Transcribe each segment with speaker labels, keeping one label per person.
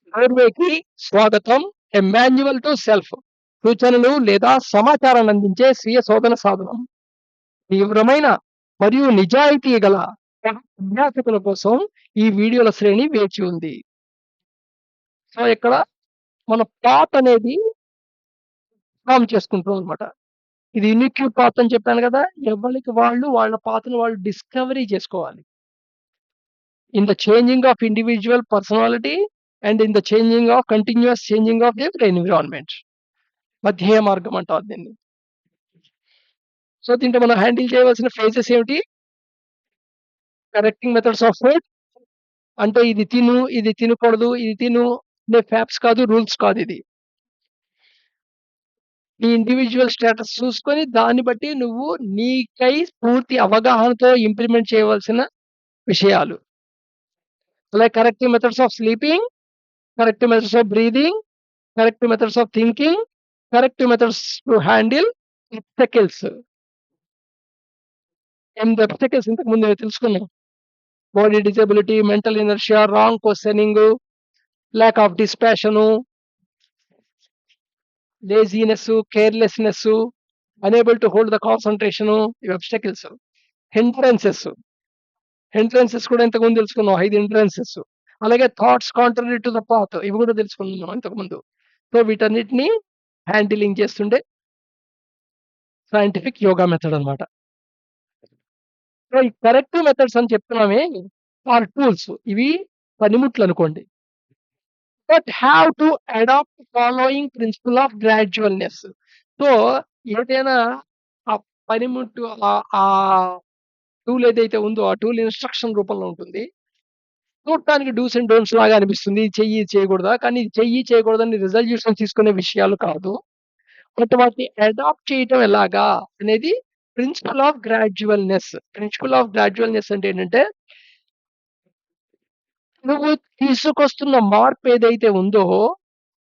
Speaker 1: సర్వేకి స్వాగతం. A manual to self. సూచనలు లేదా సమాచారాన్ని అందించే స్వీయ శోధన సాధనం. తీవ్రమైన మరియు నిజాయితీ గల అభ్యాసకుల కోసం ఈ వీడియోల శ్రేణి వేచి ఉంది. సో, ఇక్కడ మన పాత్ అనేది ఫార్మ్ చేసుకుంటాం అన్నమాట. ఇది యూనిక్ పాత్ అని చెప్పాను గదా! ఎవరికి వాళ్ళు వాళ్ళ పాత్‌ని వాళ్ళు డిస్కవరీ చేసుకోవాలి. In the changing of individual personality and in the continuous changing of their environment. మధ్యేయ మార్గం అంటారు దీన్ని. సో, దీంట్లో మనం హ్యాండిల్ చేయవలసిన ఫేజెస్ ఏమిటి? Correcting methods of food. అంటే ఇది తిను, ఇది తినకూడదు, ఇది తిను అనే ఫ్యాప్స్ కాదు, రూల్స్ కాదిది. నీ ఇండివిడ్యువల్ స్టేటస్ చూసుకొని దాన్ని బట్టి నువ్వు నీకై పూర్తి అవగాహనతో ఇంప్లిమెంట్ చేయవలసిన విషయాలు. Like correcting methods of sleeping, correcting methods of breathing, correcting methods of thinking, correcting methods to handle obstacles. 8 obstacles ఇంతకు ముందే తెలుసుకున్నాం. Body disability, mental inertia, wrong questioning, lack of dispassion, laziness, carelessness, unable to hold the concentration, ఇవి obstacles. Hindrances. Hindrances కూడా ఇంతకుముందు తెలుసుకున్నాం. 5 hindrances. అలాగే thoughts contrary to the path, ఇవి కూడా తెలుసుకున్నాం ఇంతకుముందు. సో, వీటన్నిటిని హ్యాండిలింగ్ చేస్తుండే సైంటిఫిక్ యోగా మెథడ్ అన్నమాట. సో, ఈ కరెక్టివ్ మెథడ్స్ అని చెప్తున్నామే ఆర్ టూల్స్. ఇవి పనిముట్లు అనుకోండి. But have to adapt following principle of gradualness. So, ఏదైనా ఆ పనిముట్టు ఆ టూల్ ఏదైతే ఉందో, ఆ టూల్ ఇన్‌స్ట్రక్షన్ రూపంలో ఉంటుంది. చూడటానికి డూస్ అండ్ డోంట్స్ లాగా అనిపిస్తుంది. ఇది చెయ్యి, ఇది చేయకూడదా? కానీ ఇది చెయ్యి, చేయకూడదని రిజల్యూషన్ తీసుకునే విషయాలు కాదు. బట్ వాటిని అడాప్ట్ చేయటం ఎలాగా అనేది ప్రిన్సిపల్ ఆఫ్ గ్రాడ్యువల్‌నెస్. ప్రిన్సిపల్ ఆఫ్ గ్రాడ్యువల్‌నెస్ అంటే ఏంటంటే, నువ్వు తీసుకొస్తున్న మార్పు ఏదైతే ఉందో,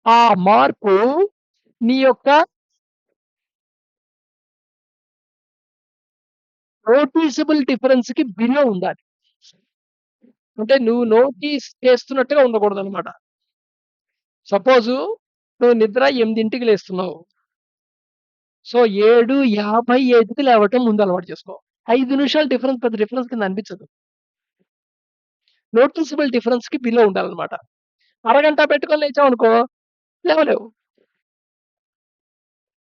Speaker 1: ఆ మార్పు నీ యొక్క నోటీసబుల్ డిఫరెన్స్‌కి బిలో ఉండాలి. అంటే నువ్వు నోటీస్ చేస్తున్నట్టుగా ఉండకూడదనమాట. సపోజు నువ్వు నిద్ర 8కి లేస్తున్నావు. సో, 7:55కి లేవటం ముందు అలవాటు చేసుకో. 5 నిమిషాలు డిఫరెన్స్ పెద్ద డిఫరెన్స్ కింద అనిపించదు. నోటీసబుల్ డిఫరెన్స్‌కి బిలో ఉండాలనమాట. అరగంట పెట్టుకొని లేచావనుకో లేవలేవు.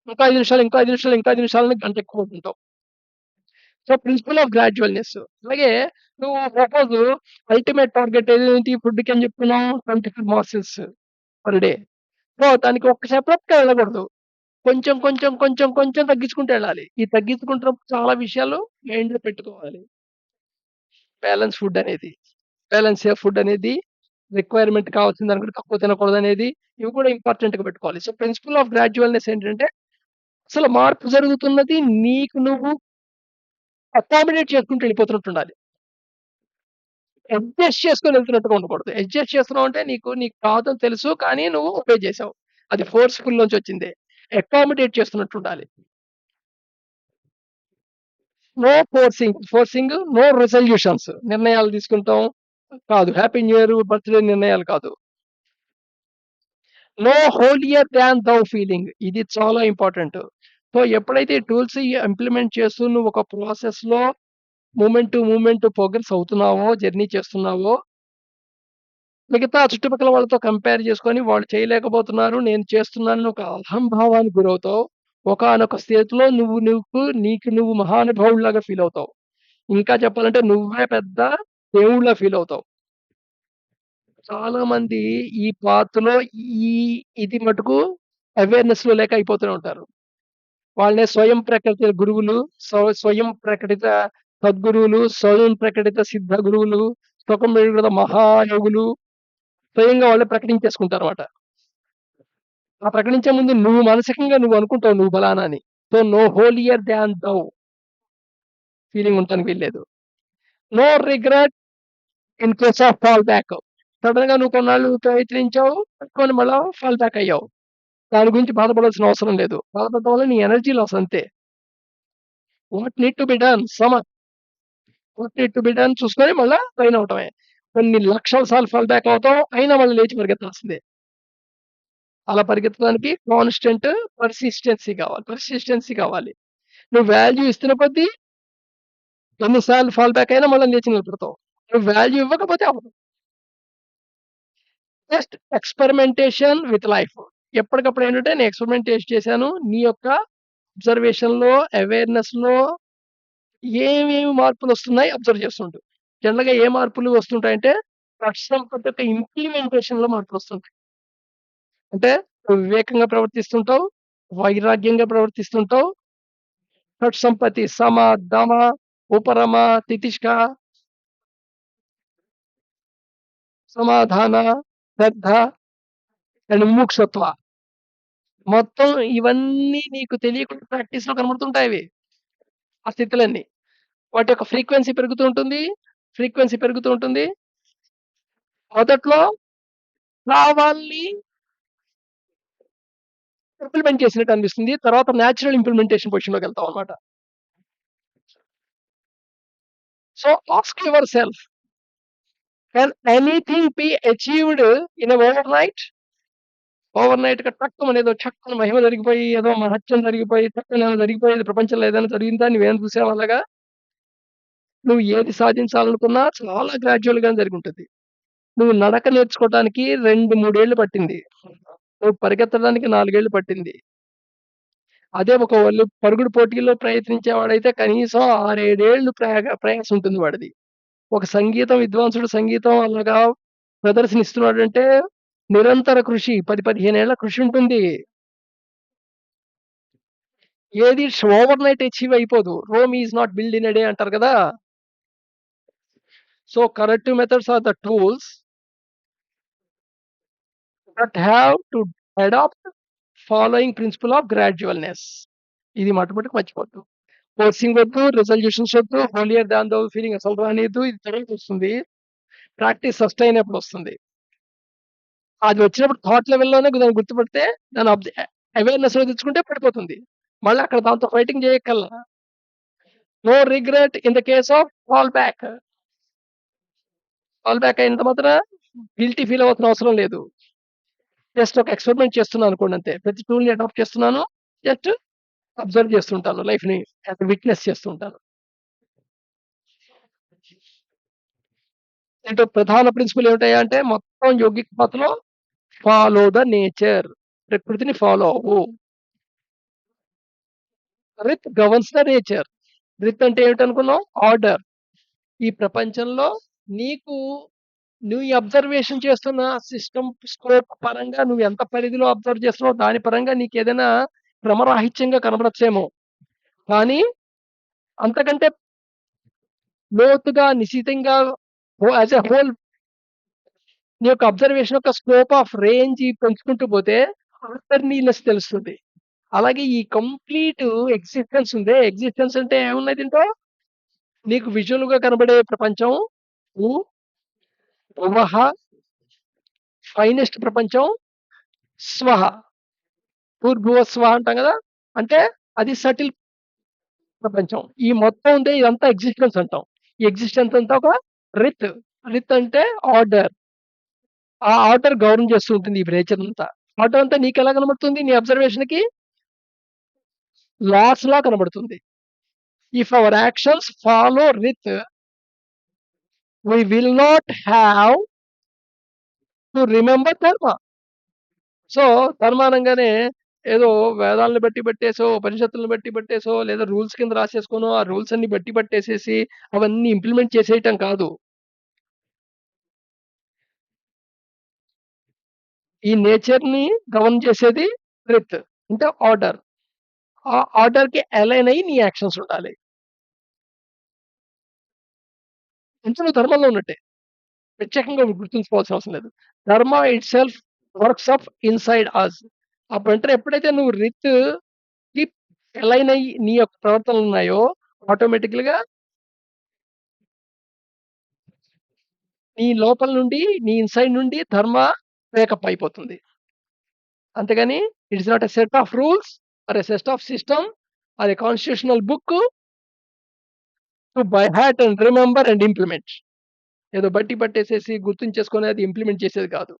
Speaker 1: ఇంకా 5 నిమిషాలు, ఇంకా 5 నిమిషాలు, ఇంకా 5 నిమిషాలని గంట ఎక్కువ పడుకుంటావు. So, principle of gradualness. అలాగే నువ్వు సపోజు అల్టిమేట్ టార్గెట్ ఏదేంటి ఫుడ్‌కి అని చెప్పుకున్నాం 25 మార్సెల్స్ పర్ డే. సో, దానికి ఒక్క సెపరేట్‌గా వెళ్ళకూడదు. కొంచెం, కొంచెం, కొంచెం, కొంచెం తగ్గించుకుంటూ వెళ్ళాలి. ఈ తగ్గించుకుంటున్నప్పుడు చాలా విషయాలు మైండ్‌లో పెట్టుకోవాలి. బ్యాలెన్స్ ఫుడ్ అనేది. ఫుడ్ అనేది రిక్వైర్మెంట్ కావాల్సిన దానికంటే తక్కువ తినకూడదనేది, ఇవి కూడా ఇంపార్టెంట్‌గా పెట్టుకోవాలి. సో, ప్రిన్సిపల్ ఆఫ్ గ్రాడ్యువల్‌నెస్ ఏంటంటే, అసలు మార్పు జరుగుతున్నది నీకు నువ్వు అకామిడేట్ చేసుకుంటూ వెళ్ళిపోతున్నట్టుండాలి. అడ్జస్ట్ చేసుకొని వెళ్తున్నట్టుగా ఉండకూడదు. అడ్జస్ట్ చేస్తున్నావు అంటే నీకు కాదని తెలుసు. కానీ నువ్వు ఒబే చేసావు. అది ఫోర్స్‌ఫుల్ నుంచి వచ్చిందే. అకామిడేట్ చేస్తున్నట్టుండాలి. No no resolutions. నిర్ణయాలు తీసుకుంటాం కాదు. హ్యాపీ న్యూ ఇయర్, బర్త్‌డే నిర్ణయాలు కాదు. No holier than thou feeling. ఇది చాలా ఇంపార్టెంట్. సో, ఎప్పుడైతే ఈ టూల్స్ ఇంప్లిమెంట్ చేస్తూ నువ్వు ఒక ప్రాసెస్‌లో మూవ్‌మెంట్ టు మూవ్‌మెంట్ ప్రోగ్రెస్ అవుతున్నావో, జర్నీ చేస్తున్నావో, మిగతా చుట్టుపక్కల వాళ్ళతో కంపేర్ చేసుకొని వాళ్ళు చేయలేకపోతున్నారు, నేను చేస్తున్నానని ఒక అహంభావానికి గురవుతావు. ఒకానొక స్టేజ్‌లో నీకు నువ్వు మహానుభావుడిలాగా ఫీల్ అవుతావు. ఇంకా చెప్పాలంటే నువ్వే పెద్ద దేవుడిలా ఫీల్ అవుతావు. చాలా మంది ఈ పాత్‌లో ఈ ఇది మటుకు అవేర్‌నెస్‌లో లేక అయిపోతూనే ఉంటారు. వాళ్ళనే స్వయం ప్రకటిత గురువులు, స్వయం ప్రకటిత సద్గురువులు, స్వయం ప్రకటిత సిద్ధ గురువులు, స్వయం ప్రకటిత మహాయోగులు స్వయంగా వాళ్ళే ప్రకటించేసుకుంటారన్నమాట. ఆ ప్రకటించే ముందు నువ్వు మానసికంగా నువ్వు అనుకుంటావు నువ్వు ఫలానా అని. So, no holier than thou feeling ఉండటానికి వీల్లేదు. No regret in case of fall back. సడెన్‌గా నువ్వు కొన్నాళ్ళు ప్రయత్నించావు, పట్టుకొని మళ్ళా ఫాల్ బ్యాక్ అయ్యావు. దాని గురించి బాధపడాల్సిన అవసరం లేదు. బాధపడటం వల్ల నీ ఎనర్జీ లాస్ అంతే. What need to be done what need to be done చూసుకొని మళ్ళా ట్రైన్ అవ్వటమే. కొన్ని లక్షల సార్లు ఫాల్ బ్యాక్ అవుతాం. అయినా మళ్ళీ లేచి పరిగెత్తాల్సిందే. అలా పరిగెత్తడానికి కాన్స్టెంట్ పర్సిస్టెన్సీ కావాలి. నువ్వు వాల్యూ ఇస్తున్న కొద్దీ ఎన్ని సార్లు ఫాల్ బ్యాక్ అయినా మళ్ళా లేచి నిలబడతావు. నువ్వు వాల్యూ ఇవ్వకపోతే అవ్వదు. Just experimentation with life. ఎప్పటికప్పుడు ఏంటంటే నేను ఎక్స్పెరిమెంటేషన్ చేశాను. నీ యొక్క అబ్జర్వేషన్‌లో, అవేర్‌నెస్‌లో ఏమేమి మార్పులొస్తున్నాయి అబ్జర్వ్ చేస్తుండు. జనరల్‌గా ఏ మార్పులు వస్తుంటాయంటే, ప్రస్తుతం ప్రతి ఒక్క ఇంప్లిమెంటేషన్‌లో మార్పులొస్తుంటాయి. అంటే నువ్వు వివేకంగా ప్రవర్తిస్తుంటావు, వైరాగ్యంగా ప్రవర్తిస్తుంటావు, షట్ సంపత్తి సమ, దమ, ఉపరమ, తితిష్క, సమాధాన, శ్రద్ధ అండ్ ముముక్షుత్వ. మొత్తం ఇవన్నీ నీకు తెలియకుండా ప్రాక్టీస్‌లో కనబడుతుంటాయివి. ఆ స్థితులన్నీ. వాటి యొక్క ఫ్రీక్వెన్సీ పెరుగుతూ ఉంటుంది. మొదట్లో కావాలని ఇంప్లిమెంట్ చేసినట్టు అనిపిస్తుంది. తర్వాత నేచురల్ ఇంప్లిమెంటేషన్ పొజిషన్‌లోకెళ్తామనమాట. So, ask yourself, can anything be achieved in a overnight? ఓవర్‌నైట్‌గా టక్కుమని ఏదో చక్కని మహిమ జరిగిపోయి, ఏదో మహత్యం జరిగిపోయి, టక్కున ఏదో జరిగిపోయేది ప్రపంచంలో ఏదైనా జరిగిందా? నువ్వేమైనా చూసావా అలాగా? నువ్వు ఏది సాధించాలనుకున్నా చాలా గ్రాడ్యుయల్‌గానే జరిగుంటది. నువ్వు నడక నేర్చుకోవటానికి 2, 3 ఏళ్ళు పట్టింది. నువ్వు పరిగెత్తడానికి 4 ఏళ్ళు పట్టింది. అదే ఒక వాళ్ళు పరుగుడు పోటీల్లో ప్రయత్నించేవాడైతే కనీసం 6, 7 ఏళ్ళు ప్రయాస ఉంటుంది వాడిది. ఒక సంగీతం విద్వాంసుడు సంగీతం అలాగా ప్రదర్శన ఇస్తున్నాడంటే నిరంతర కృషి 10, 15 ఏళ్ల కృషి ఉంటుంది. ఏది ఓవర్‌నైట్ అచీవ్ అయిపోదు. Rome is not build in a day అంటారు కదా! So, corrective methods are the tools that have to adapt following principle of gradualness. ఇది మట్టుమటుకు మర్చిపోద్దు. ఫోర్సింగ్ వద్దు, రిజల్యూషన్స్ వద్దు, హోలియర్ దాన్ థౌ ఫీలింగ్ అసలు రానీయద్దు. ఇది తర్వాతొస్తుంది. Practice sustain అప్పుడొస్తుంది. అది వచ్చినప్పుడు థాట్ లెవెల్‌లోనే దాన్ని గుర్తుపడితే దాన్ని అవేర్‌నెస్‌లో తెచ్చుకుంటే పడిపోతుంది. మళ్ళీ అక్కడ దాంతో ఫైటింగ్ చేయక్కర్లా. No regret in the case of fall back. Fall back అయినంత మాత్రాన గిల్టీ ఫీల్ అవ్వాల్సిన అవసరం లేదు. జస్ట్ ఒక ఎక్స్‌పెరిమెంట్ చేస్తున్నాను అనుకోండి అంతే. ప్రతి టూల్‌ని అడాప్ట్ చేస్తున్నాను. జస్ట్ అబ్జర్వ్ చేస్తుంటాను లైఫ్‌ని. విట్‌నెస్ చేస్తూ ఉంటాను. దీంట్లో ప్రధాన ప్రిన్సిపల్ ఏమిటయ్యా అంటే మొత్తం యోగిక్ పాత్‌లో ఫాలో ద నేచర్. ప్రకృతిని ఫాలో అవ్వు. రిత్ గవర్న్స్ ద నేచర్. రిత్ అంటే ఏమిటనుకున్నాం? ఆర్డర్. ఈ ప్రపంచంలో నీకు నువ్వు ఈ అబ్జర్వేషన్ చేస్తున్న సిస్టమ్ స్కోప్ పరంగా నువ్వు ఎంత పరిధిలో అబ్జర్వ్ చేస్తున్నావో దాని పరంగా నీకేదైనా క్రమరాహిత్యంగా కనబడచ్చేమో. కానీ అంతకంటే లోతుగా, నిశితంగా యాస్ ఎ హోల్ నీ యొక్క అబ్జర్వేషన్ యొక్క స్కోప్ ఆఫ్ రేంజ్ పెంచుకుంటూ పోతే ఆర్డర్‌నీనెస్ తెలుస్తుంది. అలాగే ఈ కంప్లీట్ ఎగ్జిస్టెన్స్ ఉందే, ఎగ్జిస్టెన్స్ అంటే ఏమున్నాయి దీంట్లో? నీకు విజువల్‌గా కనబడే ప్రపంచం, భూ, భువః, ఫైనెస్ట్ ప్రపంచం, స్వః. భూర్భువః స్వః అంటాం గదా! అంటే అది సటిల్ ప్రపంచం. ఈ మొత్తం ఉందే ఇదంతా ఎగ్జిస్టెన్స్ అంటాం. ఈ ఎగ్జిస్టెన్స్ అంతా ఒక రిత్. రిత్ అంటే ఆర్డర్. ఆ ఆర్డర్ గవర్న్ చేస్తూ ఉంటుంది ఈ నేచర్‌నంతా. ఆర్డర్ అంతా నీకెలా కనబడుతుంది? నీ అబ్జర్వేషన్‌కి లాస్‌లా కనబడుతుంది. If our actions follow rita, we will not have to remember dharma. So, dharma అనంగానే ఏదో వేదాలను బట్టి పట్టేసో, ఉపనిషత్తులను బట్టి పట్టేసో, లేదా రూల్స్ కింద రాసేసుకోనో, ఆ రూల్స్ అన్ని బట్టి పట్టేసేసి అవన్నీ ఇంప్లిమెంట్ చేసేయటం కాదు. ఈ నేచర్‌ని గవర్న్ చేసేది రిత్. అంటే ఆర్డర్. ఆ ఆర్డర్‌కి అలైన్ అయ్యి నీ యాక్షన్స్ ఉండాలి. అంటే నువ్వు ధర్మంలో ఉన్నట్టే. ప్రత్యేకంగా గుర్తుంచుకోవాల్సిన అవసరం లేదు. ధర్మ ఇట్‌సెల్ఫ్ వర్క్స్ అప్ ఇన్‌సైడ్ అస్. ఆ వెంటనే ఎప్పుడైతే నువ్వు రిత్‌కి అలైన్ అయ్యి నీ యొక్క ప్రవర్తనలున్నాయో ఆటోమేటికల్‌గా నీ లోపల నుండి, నీ ఇన్‌సైడ్ నుండి ధర్మ వేకప్ అయిపోతుంది. అంతేగాని it is not a set of rules or a set of system or a constitutional book to by heart and remember and implement. ఏదో బట్టి పట్టేసేసి గుర్తుంచేసుకొని అది ఇంప్లిమెంట్ చేసేది కాదు.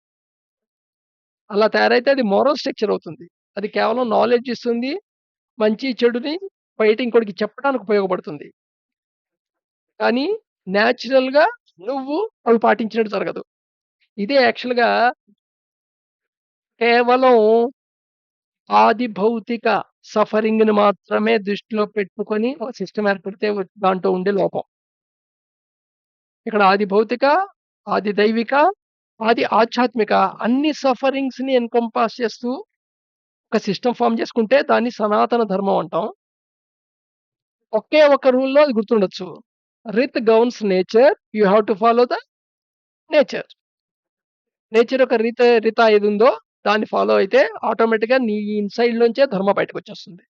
Speaker 1: అలా తయారైతే అది మోరల్ స్ట్రక్చర్ అవుతుంది. అది కేవలం నాలెడ్జ్ ఇస్తుంది. మంచి, చెడుని బయట ఇంకోడికి చెప్పడానికి ఉపయోగపడుతుంది. కానీ నేచురల్‌గా నువ్వు అవి పాటించినట్టు జరగదు. ఇదే యాక్చువల్‌గా కేవలం ఆది భౌతిక సఫరింగ్‌ని మాత్రమే దృష్టిలో పెట్టుకొని ఒక సిస్టమ్ ఏర్పడితే దాంట్లో ఉండే లోపం. ఇక్కడ ఆది భౌతిక, ఆది దైవిక, ఆది ఆధ్యాత్మిక అన్ని సఫరింగ్స్‌ని ఎన్‌కంపాస్ చేస్తూ ఒక సిస్టమ్ ఫార్మ్ చేసుకుంటే దాన్ని సనాతన ధర్మం అంటాం. ఒకే ఒక్క రూల్‌లో అది గుర్తుండొచ్చు. Rita governs nature. You have to follow the nature. Nature యొక్క రిత ఏదుందో దాన్ని ఫాలో అయితే ఆటోమేటిక్‌గా నీ ఇన్‌సైడ్ నుంచే ధర్మ బయటకొచ్చేస్తుంది.